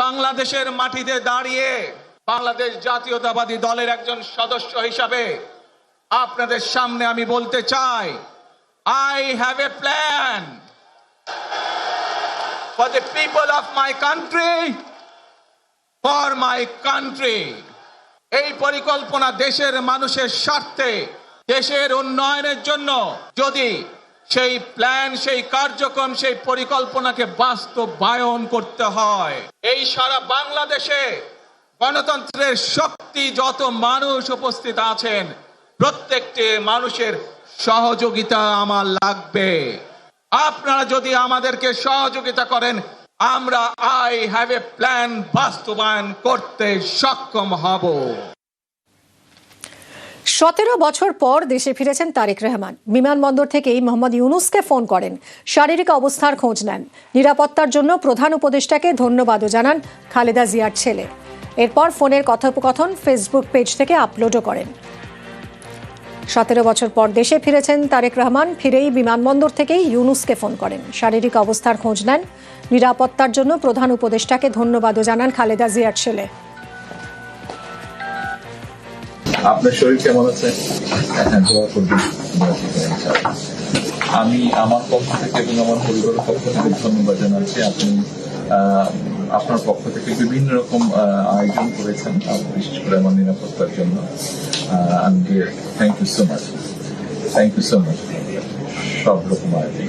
বাংলাদেশের মাটিতে দাঁড়িয়ে বাংলাদেশ জাতীয়তাবাদী দলের একজন সদস্য হিসাবে আপনাদের সামনে আমি বলতে চাই, I have a plan for the people of my country, for my country. এই পরিকল্পনা দেশের মানুষের স্বার্থে, দেশের উন্নয়নের জন্য। যদি সেই প্ল্যান, সেই কার্যক্রম, সেই পরিকল্পনাকে বাস্তবায়ন করতে হয়, এই সারা বাংলাদেশে গণতন্ত্রের শক্তি যত মানুষ উপস্থিত আছেন, প্রত্যেকটি মানুষের সহযোগিতা আমার লাগবে। আপনারা যদি আমাদেরকে সহযোগিতা করেন, আমরা I have a plan বাস্তবায়ন করতে সক্ষম হব। 17 বছর পর দেশে ফিরেছেন তারেক রহমান। বিমানবন্দর থেকেই মোহাম্মদ ইউনূসকে ফোন করেন, শারীরিক অবস্থার খোঁজ নেন। নিরাপত্তার জন্য প্রধান উপদেষ্টাকে ধন্যবাদও জানান খালেদা জিয়ার ছেলে। এরপর ফোনের কথোপকথন ফেসবুক পেজ থেকে আপলোডও করেন। 17 বছর পর দেশে ফিরেছেন তারেক রহমান। ফিরেই বিমানবন্দর থেকেই ইউনূসকে ফোন করেন, শারীরিক অবস্থার খোঁজ নেন। নিরাপত্তার জন্য প্রধান উপদেষ্টাকে ধন্যবাদও জানান খালেদা জিয়ার ছেলে। আপনার শরীর কেমন আছে? আমি আমার পক্ষ থেকে এবং আমার পরিবারের পক্ষ থেকে ধন্যবাদ জানাচ্ছি। আপনি আপনার পক্ষ থেকে বিভিন্ন রকম আয়োজন করেছেন, বিশেষ করে আমার নিরাপত্তার জন্য। Thank you so much, thank you so much. সব রকম আয়োজন।